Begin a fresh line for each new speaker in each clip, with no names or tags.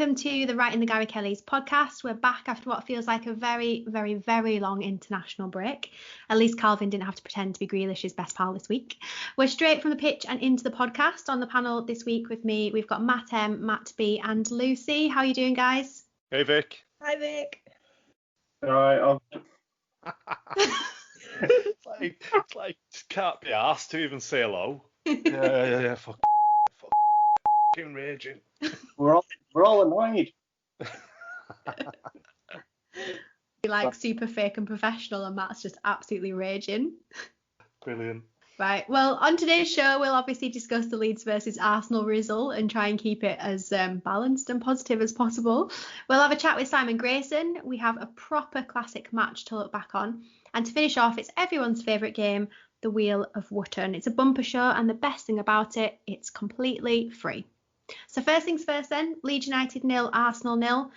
welcome to the Writing the Gary Kellys podcast. We're back after what feels like a very, very, very long international break. At least Calvin didn't have to pretend to be Grealish's best pal this week. We're straight from the pitch and into the podcast. On the panel this week with me, we've got Matt M, Matt B and Lucy. How are you doing, guys?
Hey, Vic.
Hi, Vic.
All right.
It's like can't be asked to even say hello. Yeah, fucking raging.
We're all annoyed.
Like super fake and professional, and Matt's just absolutely raging.
Brilliant.
Right, well, on today's show, we'll obviously discuss the Leeds versus Arsenal result and try and keep it as balanced and positive as possible. We'll have a chat with Simon Grayson. We have a proper classic match to look back on. And to finish off, it's everyone's favourite game, the Wheel of Wootton. It's a bumper show, and the best thing about it, it's completely free. So first things first then, Leeds United 0, Arsenal 0.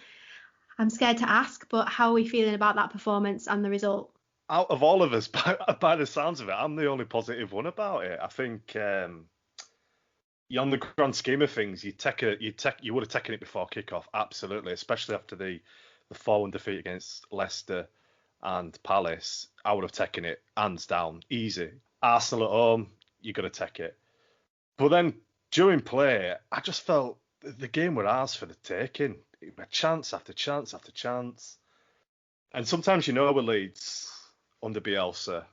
I'm scared to ask, but how are we feeling about that performance and the result?
Out of all of us, by the sounds of it, I'm the only positive one about it. I think on the grand scheme of things, you would have taken it before kickoff, absolutely, especially after the 4-1 defeat against Leicester and Palace. I would have taken it hands down, easy. Arsenal at home, you got to take it. But then during play, I just felt the game were ours for the taking. It was chance after chance after chance. And sometimes, with Leeds under Bielsa,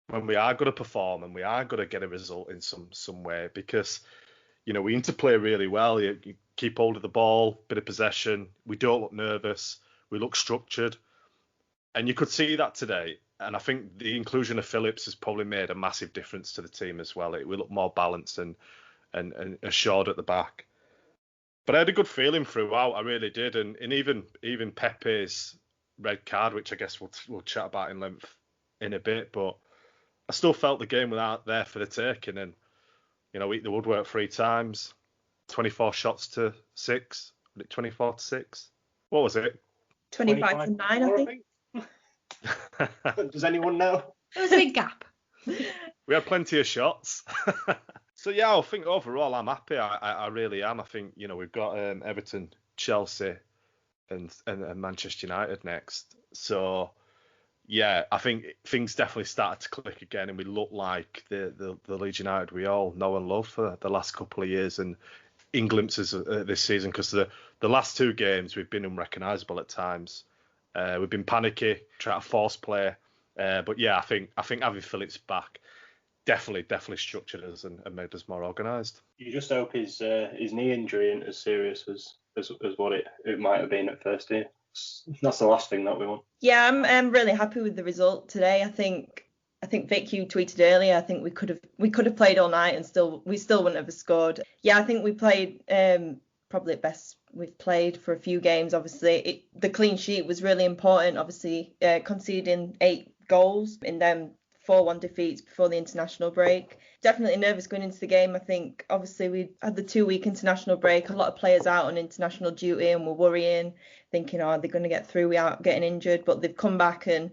when we are going to perform and we are going to get a result in some way, because, we interplay really well. You keep hold of the ball, bit of possession. We don't look nervous. We look structured. And you could see that today. And I think the inclusion of Phillips has probably made a massive difference to the team as well. We look more balanced and assured at the back. But I had a good feeling throughout, I really did. And even Pepe's red card, which I guess we'll chat about in length in a bit, but I still felt the game was out there for the taking. And, eat the woodwork 3 times, 24 shots to 6, 24 to 6. What was it?
25 to 9, I think.
Does anyone know?
There was a big gap.
We had plenty of shots. So, yeah, I think overall I'm happy. I really am. I think, we've got Everton, Chelsea and Manchester United next. So, yeah, I think things definitely started to click again, and we look like the Leeds United we all know and love for the last couple of years, and in glimpses this season, because the last 2 games we've been unrecognisable at times. We've been panicky, trying to force play. But yeah, I think having Phillips back definitely structured us and made us more organised.
You just hope his knee injury isn't as serious as what it might have been at first year. That's the last thing that we want.
Yeah, I'm really happy with the result today. I think Vic, you tweeted earlier, I think we could have played all night and we still wouldn't have scored. Yeah, I think we played probably at best we've played for a few games. Obviously, the clean sheet was really important. Obviously, conceding 8 goals in them 4-1 defeats before the international break. Definitely nervous going into the game. I think obviously we had the 2-week international break, a lot of players out on international duty, and we're worrying, thinking, are they going to get through without getting injured? But they've come back, and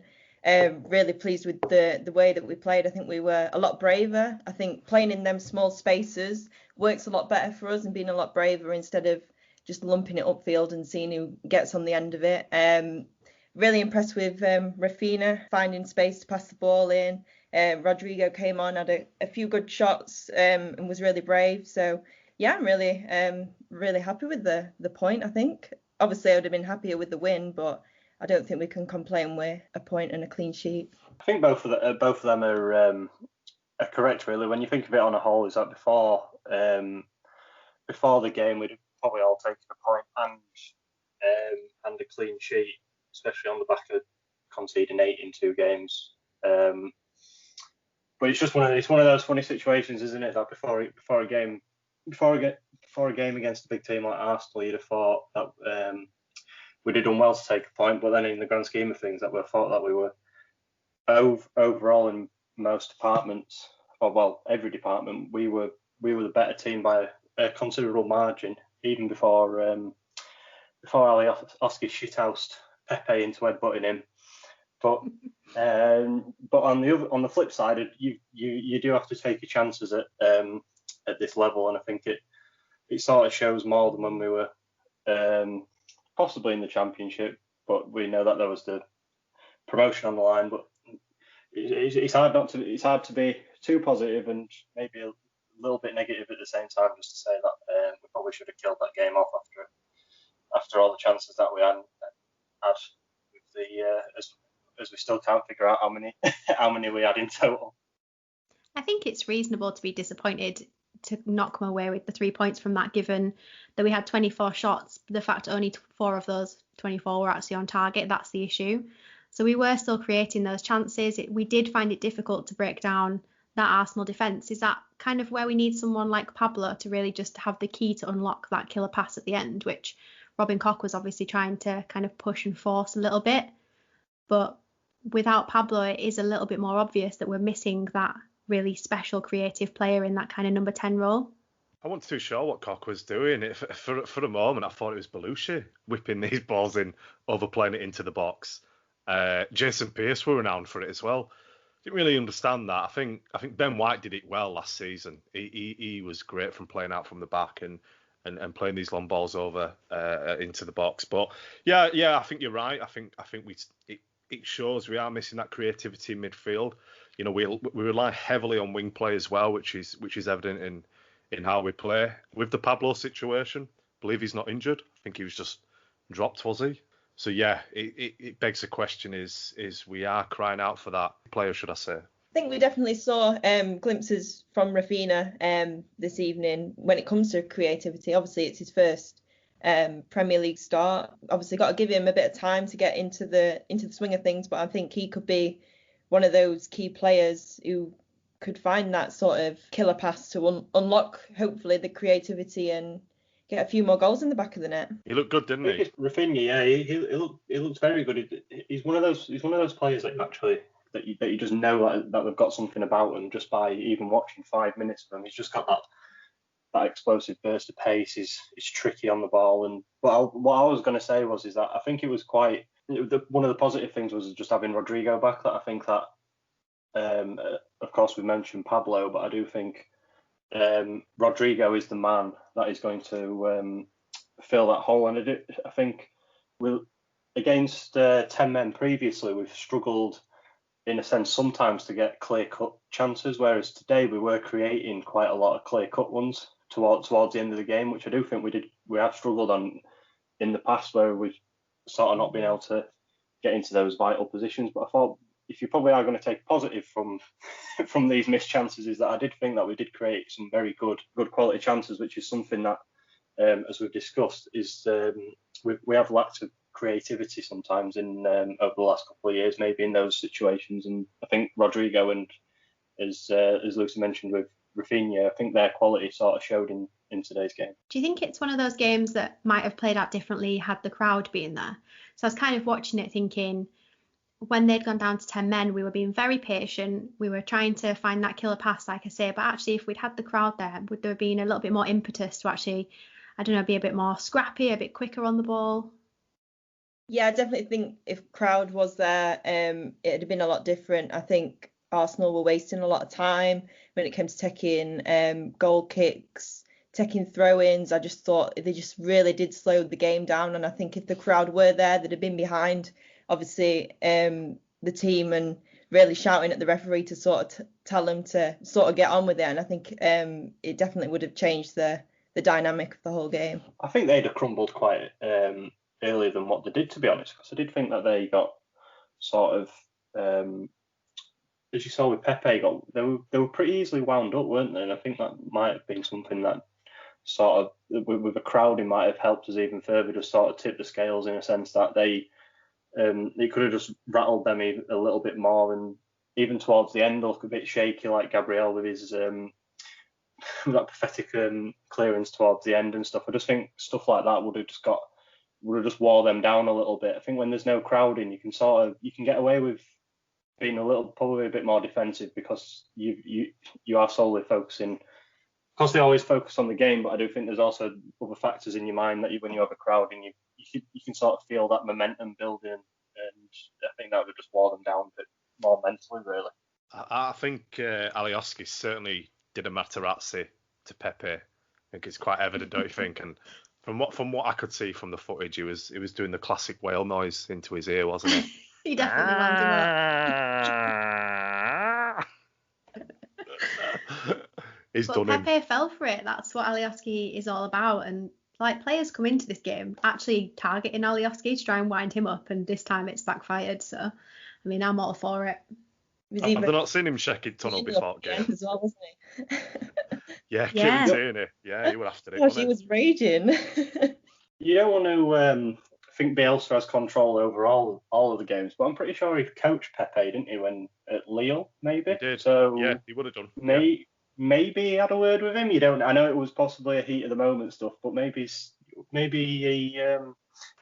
really pleased with the way that we played. I think we were a lot braver. I think playing in them small spaces works a lot better for us and being a lot braver instead of just lumping it upfield and seeing who gets on the end of it. Really impressed with Rafinha finding space to pass the ball in. Rodrigo came on, had a few good shots and was really brave. So yeah, I'm really happy with the point. I think obviously I would have been happier with the win, but I don't think we can complain with a point and a clean sheet.
I think both of them are correct, really. When you think of it on a whole, is that before the game we'd probably all taken a point and a clean sheet, especially on the back of conceding 8 in 2 games. But it's just one of those funny situations, isn't it? That before a game against a big team like Arsenal, you'd have thought that we'd have done well to take a point. But then in the grand scheme of things, that we thought that we were overall in most departments, or well, every department, we were the better team by a considerable margin, even before Ali Oski shithoused Pepe into headbutting him. But on the flip side, you do have to take your chances at this level, and I think it sort of shows more than when we were possibly in the Championship, but we know that there was the promotion on the line. But it's hard to be too positive and maybe a little bit negative at the same time, just to say that we probably should have killed that game off after all the chances that we had with as we still can't figure out how many how many we had in total.
I think it's reasonable to be disappointed to not come away with the 3 points from that, given that we had 24 shots. The fact only 4 of those 24 were actually on target, that's the issue. So we were still creating those chances. We did find it difficult to break down that Arsenal defence. Is that kind of where we need someone like Pablo to really just have the key to unlock that killer pass at the end, which Robin Koch was obviously trying to kind of push and force a little bit. But without Pablo, it is a little bit more obvious that we're missing that really special creative player in that kind of number 10 role.
I wasn't too sure what Koch was doing. For a moment, I thought it was Belushi whipping these balls in, overplaying it into the box. Jason Pearce were renowned for it as well. Didn't really understand that. I think Ben White did it well last season. He was great from playing out from the back and playing these long balls over into the box. But yeah, I think you're right. I think it shows we are missing that creativity in midfield. You know, we rely heavily on wing play as well, which is evident in how we play. With the Pablo situation, I believe he's not injured. I think he was just dropped, was he? So yeah, it begs the question: is we are crying out for that player, should I say?
I think we definitely saw glimpses from Rafinha this evening when it comes to creativity. Obviously, it's his first Premier League start. Obviously, got to give him a bit of time to get into the swing of things. But I think he could be one of those key players who could find that sort of killer pass to unlock, hopefully, the creativity and get a few more goals in the back of the net.
He looked good, didn't he?
Rafinha, yeah, he looks very good. He's one of those players that you just know that they've got something about them just by even watching 5 minutes of them. He's just got that explosive burst of pace. He's tricky on the ball. And what I was going to say is that I think it was one of the positive things was just having Rodrigo back. That I think that of course we mentioned Pablo, but I do think Rodrigo is the man that is going to fill that hole. And I think against 10 men previously, we've struggled in a sense sometimes to get clear-cut chances, whereas today we were creating quite a lot of clear-cut ones towards the end of the game, which I do think we have struggled on in the past, where we've sort of not been able to get into those vital positions. But I thought if you probably are going to take positive from these missed chances, is that I did think that we did create some very good quality chances, which is something that, as we've discussed, is we have lacked of creativity sometimes in over the last couple of years, maybe in those situations. And I think Rodrigo and as Lucy mentioned with Rafinha, I think their quality sort of showed in today's game.
Do you think it's one of those games that might have played out differently had the crowd been there? So I was kind of watching it thinking, when they'd gone down to 10 men, we were being very patient. We were trying to find that killer pass, like I say. But actually, if we'd had the crowd there, would there have been a little bit more impetus to actually, I don't know, be a bit more scrappy, a bit quicker on the ball?
Yeah, I definitely think if crowd was there, it'd have been a lot different. I think Arsenal were wasting a lot of time when it came to taking goal kicks, taking throw-ins. I just thought they just really did slow the game down. And I think if the crowd were there, they'd have been behind, obviously, the team and really shouting at the referee to sort of tell them to sort of get on with it. And I think it definitely would have changed the dynamic of the whole game.
I think they'd have crumbled quite earlier than what they did, to be honest, because I did think that they got sort of, as you saw with Pepe, they were pretty easily wound up, weren't they? And I think that might have been something that sort of, with the crowding, might have helped us even further to sort of tip the scales in a sense that they could have just rattled them a little bit more. And even towards the end, look a bit shaky, like Gabriel with his that pathetic clearance towards the end and stuff. I just think stuff like that would have just wore them down a little bit. I think when there's no crowding, you can get away with being probably a bit more defensive, because you are solely focusing. Of course, they always focus on the game, but I do think there's also other factors in your mind that when you have a crowd and you can sort of feel that momentum building, and I think that would just wore them down a bit more mentally, really.
I think Alioski certainly did a Materazzi to Pepe. I think it's quite evident, don't you think? And From what I could see from the footage, he was doing the classic whale noise into his ear, wasn't he?
He definitely wound him up.
He's
But
done him.
Pepe fell for it. That's what Alioski is all about. And like players come into this game actually targeting Alioski to try and wind him up, and this time it's backfired. So, I mean, I'm all for it.
Have they not seen him checking tunnel before game?
As well, wasn't he?
Yeah, Kieran Tierney. Yeah, he was after it.
Gosh, he was raging.
You don't want to think Bielsa has control over all of the games, but I'm pretty sure he coached Pepe, didn't he, when at Lille, maybe?
He did.
So
yeah, he would have done.
Maybe he had a word with him. You don't. I know it was possibly a heat of the moment stuff, but maybe he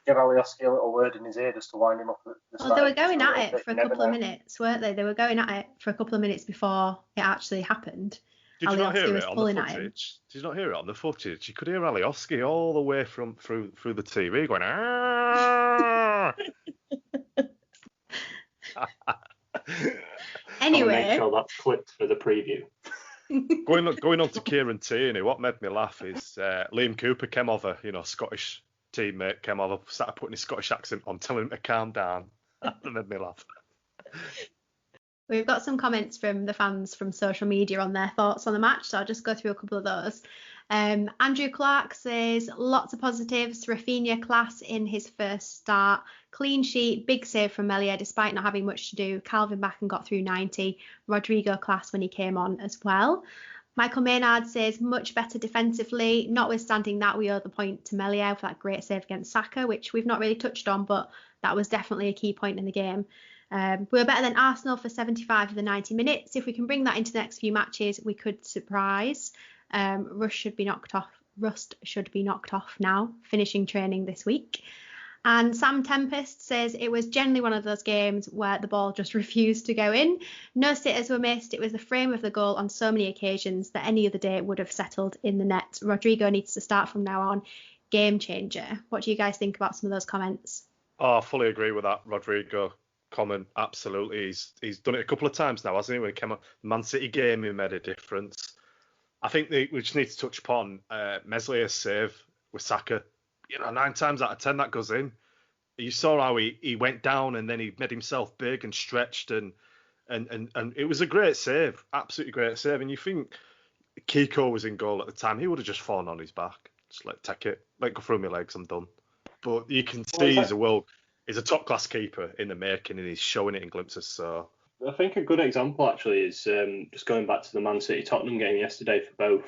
gave Alioski a little word in his ear just to wind him up.
Well, they were going at it for a couple of minutes, weren't they? They were going at it for a couple of minutes before it actually happened.
Did you not hear it on the
footage?
Did you not hear it on the footage? You could hear Alioski all the way through the TV going. "Ah!"
Anyway,
I'll make sure that's clipped for the preview.
Going on to Kieran Tierney, what made me laugh is Liam Cooper came over, Scottish teammate came over, started putting his Scottish accent on, telling him to calm down. That made me laugh.
We've got some comments from the fans from social media on their thoughts on the match, so I'll just go through a couple of those. Andrew Clark says, lots of positives. Rafinha class in his first start. Clean sheet, big save from Meslier despite not having much to do. Calvin back and got through 90. Rodrigo class when he came on as well. Michael Maynard says, much better defensively. Notwithstanding that, we owe the point to Meslier for that great save against Saka, which we've not really touched on, but that was definitely a key point in the game. We were better than Arsenal for 75 of the 90 minutes. If we can bring that into the next few matches, we could surprise. Rust should be knocked off now, finishing training this week. And Sam Tempest says it was generally one of those games where the ball just refused to go in. No sitters were missed. It was the frame of the goal on so many occasions that any other day would have settled in the net. Rodrigo needs to start from now on. Game changer. What do you guys think about some of those comments?
Oh, I fully agree with that Rodrigo comment. Absolutely. He's done it a couple of times now, hasn't he? When he came on Man City game, he made a difference. I think we just need to touch upon Meslier's save with Saka. 9 times out of 10 that goes in. You saw how he went down and then he made himself big and stretched and it was a great save, absolutely great save. And you think Kiko was in goal at the time, he would have just fallen on his back, just take it, go through my legs, I'm done. But you can see he's a top class keeper in the making and he's showing it in glimpses. So
I think a good example actually is just going back to the Man City Tottenham game yesterday for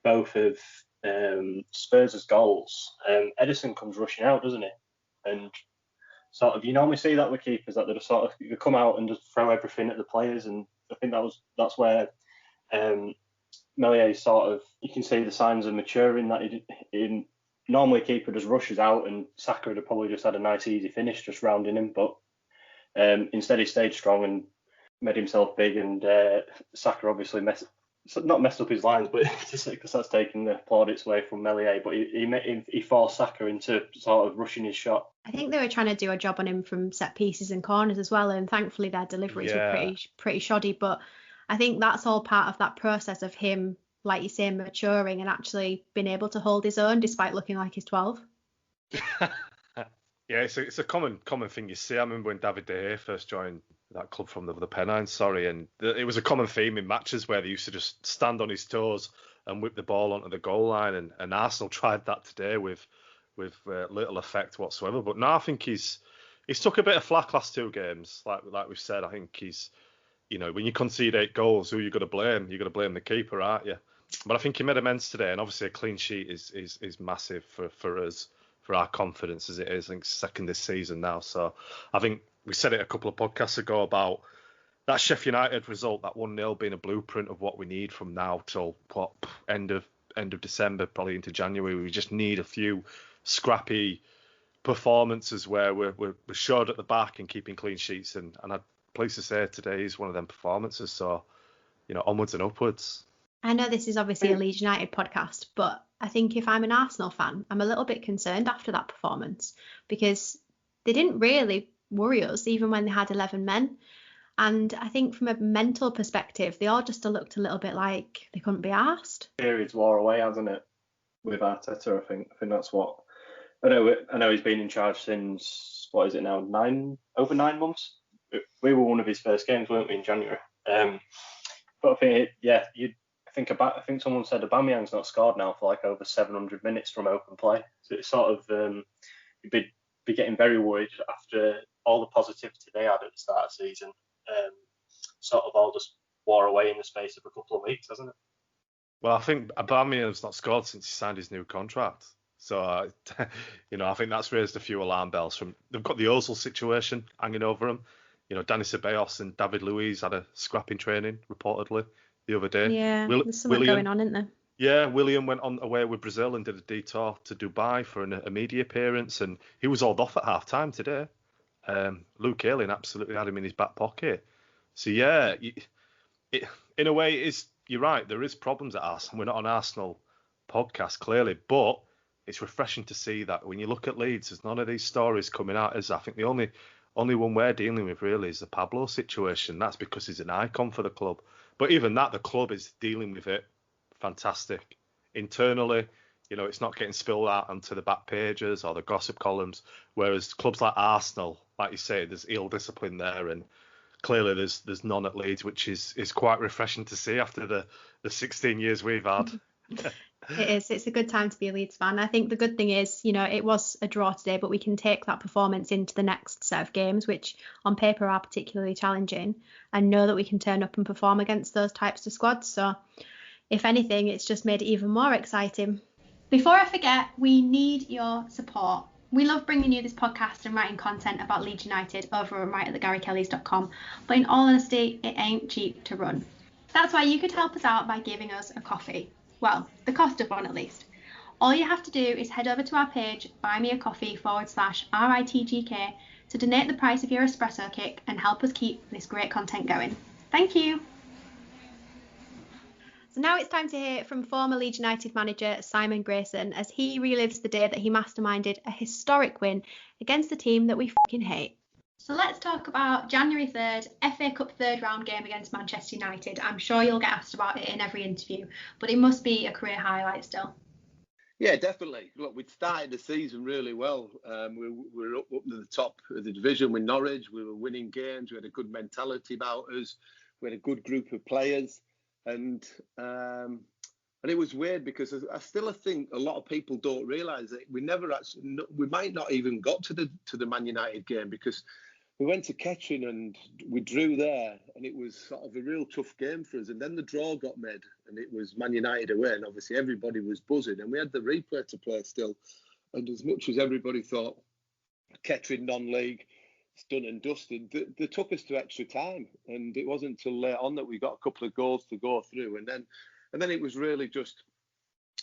both of Spurs' goals. Edison comes rushing out, doesn't he? And sort of you normally see that with keepers, that they just sort of you come out and just throw everything at the players, and I think that's where Meslier sort of, you can see the signs of maturing, that he normally a keeper just rushes out and Saka would have probably just had a nice easy finish just rounding him, but instead he stayed strong and made himself big, and Saka obviously not messed up his lines, but because that's taking the plaudits away from Meslier, but he forced Saka into sort of rushing his shot.
I think they were trying to do a job on him from set pieces and corners as well, and thankfully their deliveries were pretty shoddy, but I think that's all part of that process of him, like you say, maturing and actually being able to hold his own despite looking like he's 12.
Yeah, it's a common thing you see. I remember when David De Gea first joined that club from the Pennines, and it was a common theme in matches where they used to just stand on his toes and whip the ball onto the goal line, and Arsenal tried that today with little effect whatsoever. But no, I think he's took a bit of flack last 2 games, like we've said. I think he's, when you concede 8 goals, who are you going to blame? You're going to blame the keeper, aren't you? But I think he made amends today, and obviously a clean sheet is massive for us, for our confidence as it is. I think second this season now. So I think we said it a couple of podcasts ago about that Sheffield United result, that 1-0 being a blueprint of what we need from now till end of December, probably into January. We just need a few scrappy performances where we're short at the back and keeping clean sheets. And I'm pleased to say today is one of them performances. So, onwards and upwards.
I know this is obviously a Leeds United podcast, but I think if I'm an Arsenal fan, I'm a little bit concerned after that performance, because they didn't really worry us even when they had 11 men. And I think from a mental perspective, they all just looked a little bit like they couldn't be arsed.
Period's wore away, hasn't it? with Arteta. I think that's what I know. I know he's been in charge since, what is it now, over 9 months. We were one of his first games, weren't we, in January? But I think I think someone said Aubameyang's not scored now for like over 700 minutes from open play. So it's sort of you'd be getting very worried after all the positivity they had at the start of the season. Sort of all just wore away in the space of a couple of weeks, hasn't it?
Well, I think Aubameyang's not scored since he signed his new contract. So, I think that's raised a few alarm bells. They've got the Ozil situation hanging over them. Dani Ceballos and David Luiz had a scrap in training, reportedly, the other day.
Yeah, there's something going on, isn't there?
Yeah, William went on away with Brazil and did a detour to Dubai for a media appearance, and he was hauled off at half-time today. Luke Ayling absolutely had him in his back pocket. So, yeah, in a way, you're right, there is problems at Arsenal. We're not an Arsenal podcast, clearly, but it's refreshing to see that when you look at Leeds, there's none of these stories coming out. I think the only one we're dealing with really is the Pablo situation. That's because he's an icon for the club. But even that, the club is dealing with it fantastic. Internally, it's not getting spilled out onto the back pages or the gossip columns. Whereas clubs like Arsenal, like you say, there's ill discipline there, and clearly there's none at Leeds, which is quite refreshing to see after the 16 years we've had.
It is. It's a good time to be a Leeds fan. I think the good thing is, it was a draw today, but we can take that performance into the next set of games, which on paper are particularly challenging, and know that we can turn up and perform against those types of squads. So if anything, it's just made it even more exciting. Before I forget, we need your support. We love bringing you this podcast and writing content about Leeds United over and right at thegarykellys.com, but in all honesty, it ain't cheap to run. That's why you could help us out by giving us a coffee. Well, the cost of one at least. All you have to do is head over to our page, buymeacoffee.com/RITGK, to donate the price of your espresso kick and help us keep this great content going. Thank you. So now it's time to hear from former Leeds United manager Simon Grayson as he relives the day that he masterminded a historic win against the team that we fucking hate. So let's talk about January 3rd, FA Cup third round game against Manchester United. I'm sure you'll get asked about it in every interview, but it must be a career highlight still.
Yeah, definitely. Look, we'd started the season really well. We were up to the top of the division with Norwich. We were winning games. We had a good mentality about us. We had a good group of players. And it was weird because I still think a lot of people don't realise that we might not even got to the Man United game, because we went to Kettering and we drew there, and it was sort of a real tough game for us. And then the draw got made, and it was Man United away, and obviously everybody was buzzing. And we had the replay to play still. And as much as everybody thought Kettering non-league, it's done and dusted, they took us to extra time. And it wasn't until later on that we got a couple of goals to go through. And then it was really just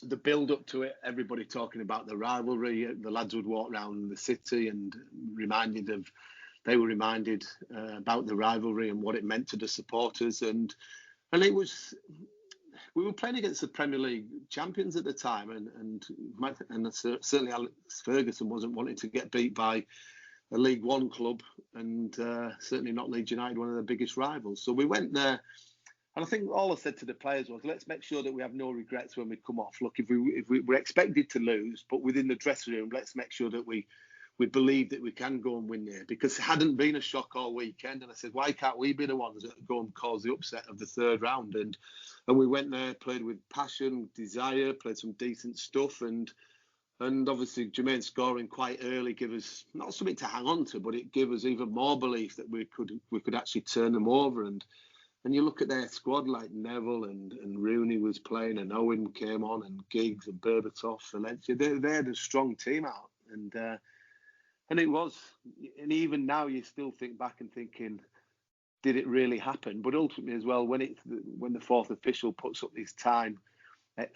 the build up to it, everybody talking about the rivalry. The lads would walk around the city and they were reminded about the rivalry and what it meant to the supporters. And it was, we were playing against the Premier League champions at the time, and certainly Alex Ferguson wasn't wanting to get beat by a League One club, and certainly not Leeds United, one of the biggest rivals. So we went there. And I think all I said to the players was, let's make sure that we have no regrets when we come off. Look, if we're expected to lose, but within the dressing room, let's make sure that we believe that we can go and win there, because it hadn't been a shock all weekend. And I said, why can't we be the ones that go and cause the upset of the third round? And we went there, played with passion, desire, played some decent stuff, and obviously Jermaine scoring quite early gave us not something to hang on to, but it gave us even more belief that we could actually turn them over. And you look at their squad, like Neville and Rooney was playing, and Owen came on, and Giggs and Berbatov, Valencia. They had a strong team out, and it was. And even now, you still think back and thinking, did it really happen? But ultimately, as well, when the fourth official puts up this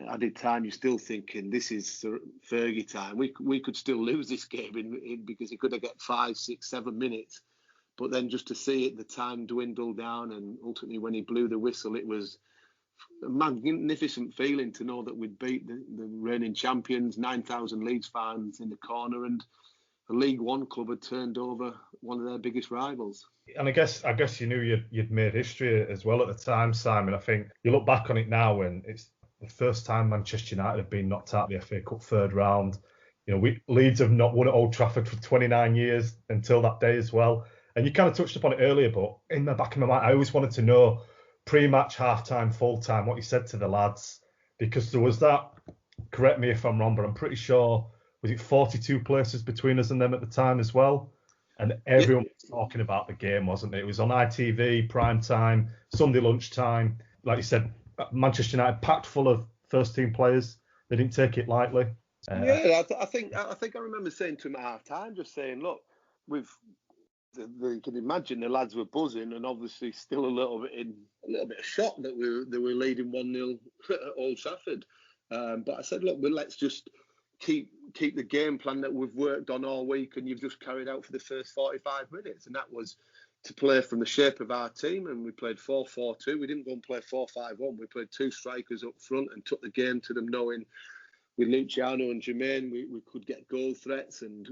added time, you're still thinking this is Fergie time. We could still lose this game because he could have got 5, 6, 7 minutes. But then just to see it, the time dwindle down, and ultimately when he blew the whistle, it was a magnificent feeling to know that we'd beat the reigning champions, 9,000 Leeds fans in the corner, and a League One club had turned over one of their biggest rivals.
And I guess you knew you'd made history as well at the time, Simon. I think you look back on it now, and there's the first time Manchester United have been knocked out of the FA Cup third round. Leeds have not won at Old Trafford for 29 years until that day as well. And you kind of touched upon it earlier, but in the back of my mind, I always wanted to know pre-match, half-time, full-time, what you said to the lads, because there was that, correct me if I'm wrong, but I'm pretty sure, was it 42 places between us and them at the time as well? And everyone was talking about the game, wasn't it? It was on ITV, prime time, Sunday lunchtime. Like you said, Manchester United packed full of first-team players. They didn't take it lightly.
I think I remember saying to him at half-time, just saying, look, you can imagine the lads were buzzing and obviously still a little bit of shock that they were leading 1-0 at Old Trafford. But I said, look, let's just keep the game plan that we've worked on all week and you've just carried out for the first 45 minutes. And that was to play from the shape of our team. And we played 4-4-2. We didn't go and play 4-5-1. We played two strikers up front and took the game to them, knowing with Luciano and Jermaine, we could get goal threats, and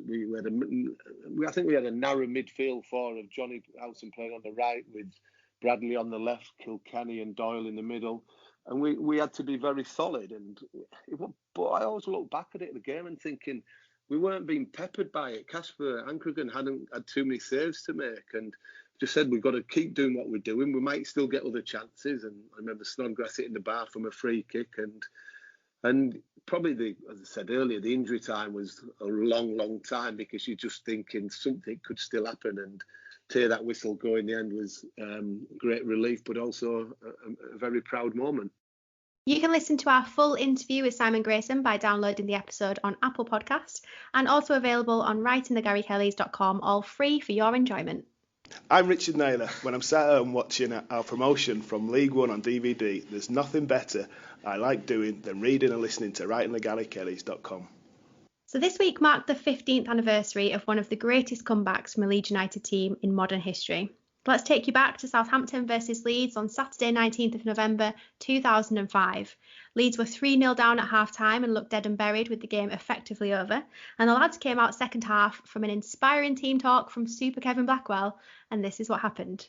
I think we had a narrow midfield four of Johnny Howson playing on the right with Bradley on the left, Kilkenny and Doyle in the middle, and we had to be very solid. But I always look back at it, the game, and thinking we weren't being peppered by it. Casper Ankergan hadn't had too many saves to make, and just said we've got to keep doing what we're doing. We might still get other chances, and I remember Snodgrass hitting the bar from a free kick, and probably, as I said earlier, the injury time was a long, long time because you're just thinking something could still happen, and to hear that whistle go in the end was great relief, but also a very proud moment.
You can listen to our full interview with Simon Grayson by downloading the episode on Apple Podcasts, and also available on writingthegarykellys.com, all free for your enjoyment.
I'm Richard Naylor. When I'm sat at home watching our promotion from League One on DVD, there's nothing better I like doing than reading and listening to writingthegarykellys.com.
So this week marked the 15th anniversary of one of the greatest comebacks from a Leeds United team in modern history. Let's take you back to Southampton versus Leeds on Saturday 19th of November 2005. Leeds were 3-0 down at half-time and looked dead and buried with the game effectively over. And the lads came out second half from an inspiring team talk from Super Kevin Blackwell, and this is what happened.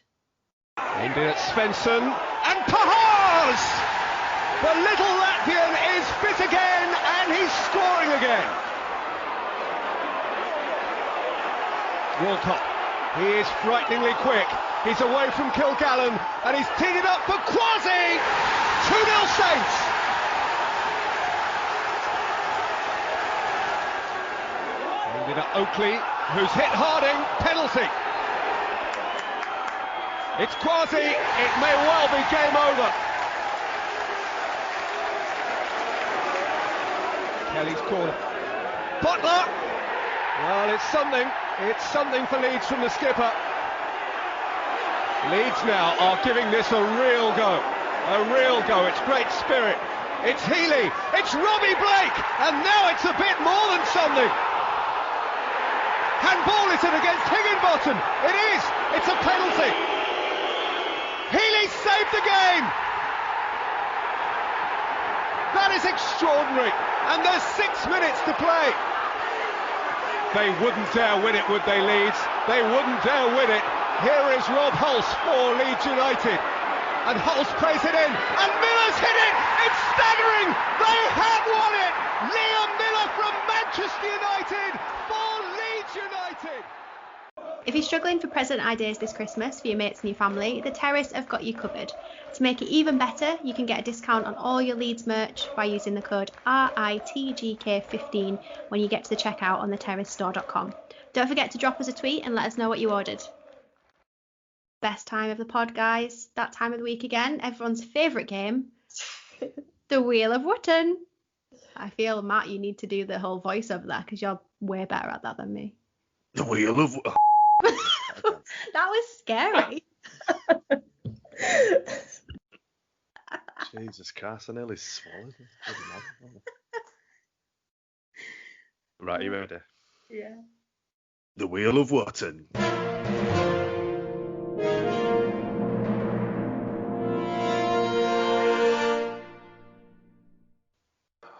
Aimed in at Svensson, and Pahars! The little Latvian is fit again, and he's scoring again. Walcott, he is frighteningly quick. He's away from Kilgallen, and he's teed it up for Quasi! 2-0 Saints! Aimed in at Oakley, who's hit Harding, penalty. It's Quasi, it may well be game over. Kelly's corner. Butler! Well, it's something for Leeds from the skipper. Leeds now are giving this a real go. It's great spirit. It's Healy, it's Robbie Blake, and now it's a bit more than something. Handball is it against Higginbottom? It is, it's a penalty. Healy saved the game. That is extraordinary, and there's 6 minutes to play. They wouldn't dare win it, would they, Leeds? They wouldn't dare win it. Here is Rob Hulse for Leeds United. And Hulse plays it in, and Miller's hit it! It's staggering! They have won it! Liam Miller from Manchester United for Leeds United!
If you're struggling for present ideas this Christmas for your mates and your family, The Terrace have got you covered. To make it even better, you can get a discount on all your Leeds merch by using the code RITGK15 when you get to the checkout on theterracestore.com. Don't forget to drop us a tweet and let us know what you ordered. Best time of the pod, guys. That time of the week again. Everyone's favourite game, the Wheel of Wootton. I feel, Matt, you need to do the whole voice over there because you're way better at that than me.
The Wheel of Wootton.
That was scary.
Jesus Christ, I nearly swallowed it. Right, you ready?
Yeah.
The Wheel of Wootton.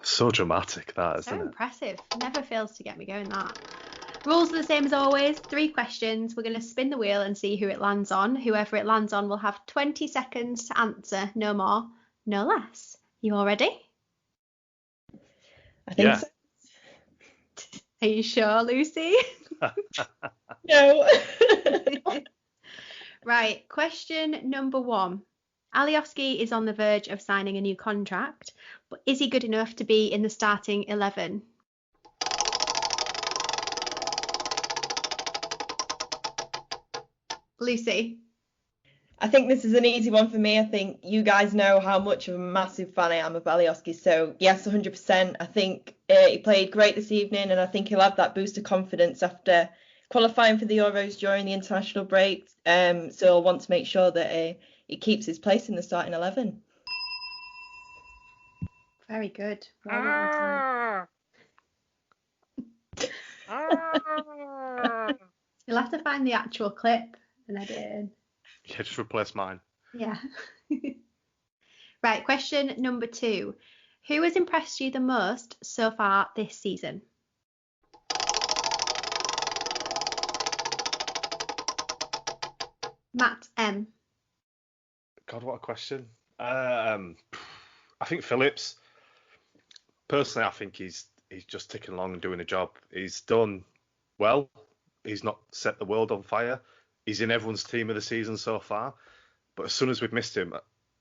So dramatic, that, isn't it?
So impressive. Never fails to get me going, that. Rules are the same as always. 3 questions. We're going to spin the wheel and see who it lands on. Whoever it lands on will have 20 seconds to answer. No more, no less. You all ready?
I think so.
Are you sure, Lucy?
No.
Right, question number 1. Alioski is on the verge of signing a new contract, but is he good enough to be in the starting 11? Lucy?
I think this is an easy one for me. I think you guys know how much of a massive fan I am of Alioski. So, yes, 100%. I think he played great this evening, and I think he'll have that boost of confidence after qualifying for the Euros during the international break. So I'll want to make sure that he keeps his place in the starting 11.
Very good. Well, you'll have to find the actual clip and edit it in.
Yeah, just replace mine.
Yeah. Right, question number 2. Who has impressed you the most so far this season? Matt M.
God, what a question. I think Phillips. Personally, I think he's just ticking along and doing a job. He's done well. He's not set the world on fire. He's in everyone's team of the season so far. But as soon as we've missed him,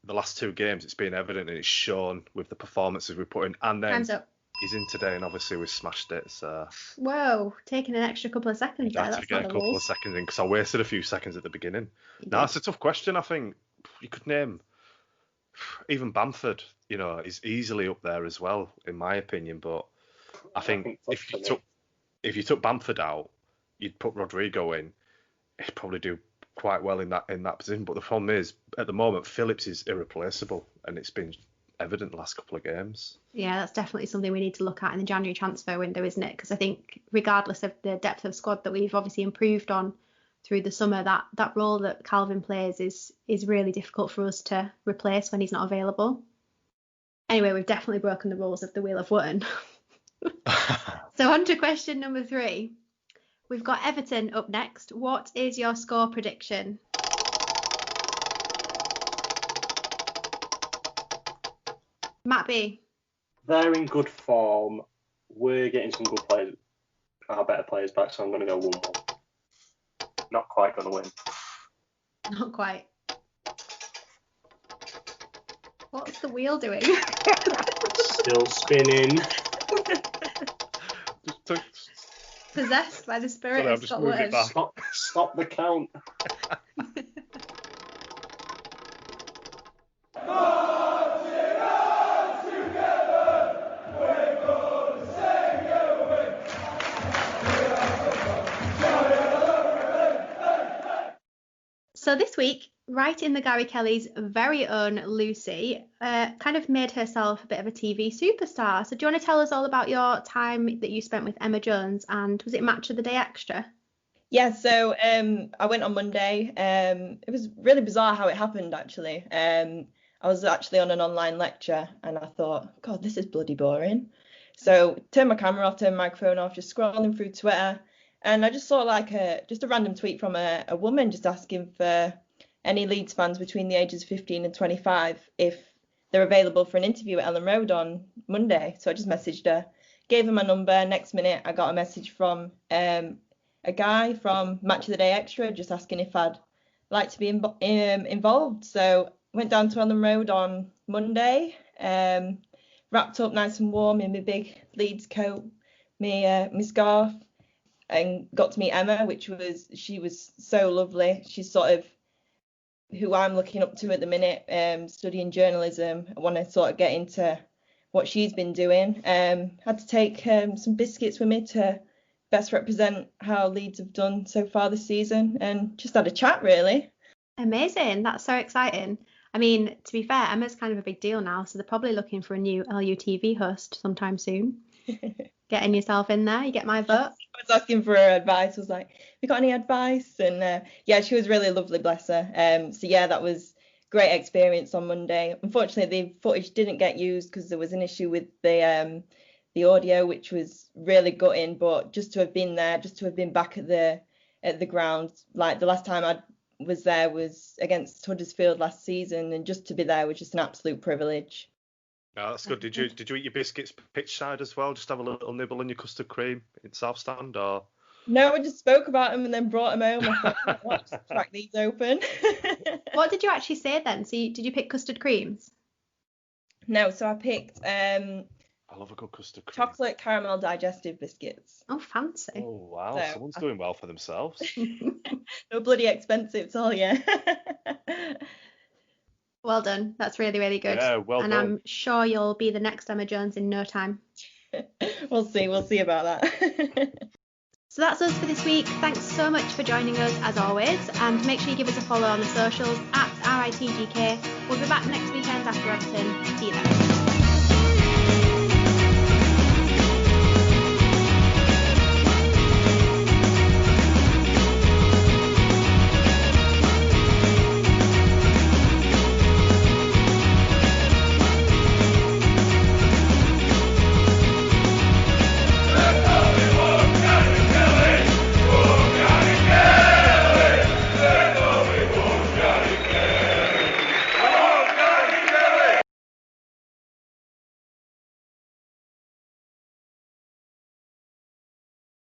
the last 2 games, it's been evident and it's shown with the performances we put in. And then
Time's up.
He's in today, and obviously we smashed it. So
Whoa, taking an extra couple of seconds there.
I had to get a couple of seconds in because I wasted a few seconds at the beginning. No, it's a tough question. I think you could name even Bamford. You know, is easily up there as well, in my opinion. But I think if you took Bamford out, you'd put Rodrigo in. He'd probably do quite well in that position. But the problem is, at the moment, Phillips is irreplaceable, and it's been evident the last couple of games.
Yeah, that's definitely something we need to look at in the January transfer window, isn't it? Because I think regardless of the depth of squad that we've obviously improved on through the summer, that role that Calvin plays is really difficult for us to replace when he's not available. Anyway, we've definitely broken the rules of the Wheel of Wootton. So on to question number 3. We've got Everton up next. What is your score prediction? Matt B.
They're in good form. We're getting some good players, our better players back, so I'm going to go 1-1. Not quite going to win.
Not quite. What's the wheel doing?
Still spinning.
Possessed by the spirit
Sorry,
of Scotland.
Stop the count.
So this week, right in the Gary Kelly's very own Lucy, kind of made herself a bit of a TV superstar. So do you want to tell us all about your time that you spent with Emma Jones, and was it Match of the Day Extra?
Yeah, so I went on Monday. It was really bizarre how it happened, actually. I was actually on an online lecture and I thought, God, this is bloody boring. So turned my camera off, turned my microphone off, just scrolling through Twitter. And I just saw just a random tweet from a woman just asking for any Leeds fans between the ages of 15 and 25 if they're available for an interview at Ellen Road on Monday. So I just messaged her, gave her my number. Next minute, I got a message from a guy from Match of the Day Extra just asking if I'd like to be involved. So went down to Ellen Road on Monday, wrapped up nice and warm in my big Leeds coat, my scarf, and got to meet Emma, she was so lovely. She's sort of who I'm looking up to at the minute, studying journalism. I want to sort of get into what she's been doing. Had to take some biscuits with me to best represent how Leeds have done so far this season, and just had a chat, really.
Amazing. That's so exciting. I mean, to be fair, Emma's kind of a big deal now, so they're probably looking for a new LUTV host sometime soon. Getting yourself in there, you get my vote.
I was asking for her advice. I was like, have you got any advice? And yeah, she was really lovely, bless her. So yeah, that was great experience on Monday. Unfortunately, the footage didn't get used because there was an issue with the audio, which was really gutting. But just to have been there, just to have been back at the ground, like the last time I was there was against Huddersfield last season, and just to be there was just an absolute privilege.
Yeah, that's good. Did you eat your biscuits pitch side as well? Just have a little nibble on your custard cream in South Stand, or?
No, I just spoke about them and then brought them home. I thought, let's crack these open.
What did you actually say then? So did you pick custard creams?
No, so I picked
I love a good custard cream.
chocolate caramel digestive biscuits.
Oh, fancy.
Oh wow,
So,
someone's doing well for themselves.
No bloody expensive at all, yeah.
Well done. That's really, really good.
Yeah, well
and
done.
I'm sure you'll be the next Emma Jones in no time.
We'll see about that.
So that's us for this week. Thanks so much for joining us as always, and make sure you give us a follow on the socials @RITGK. We'll be back next weekend after Everton. See you then.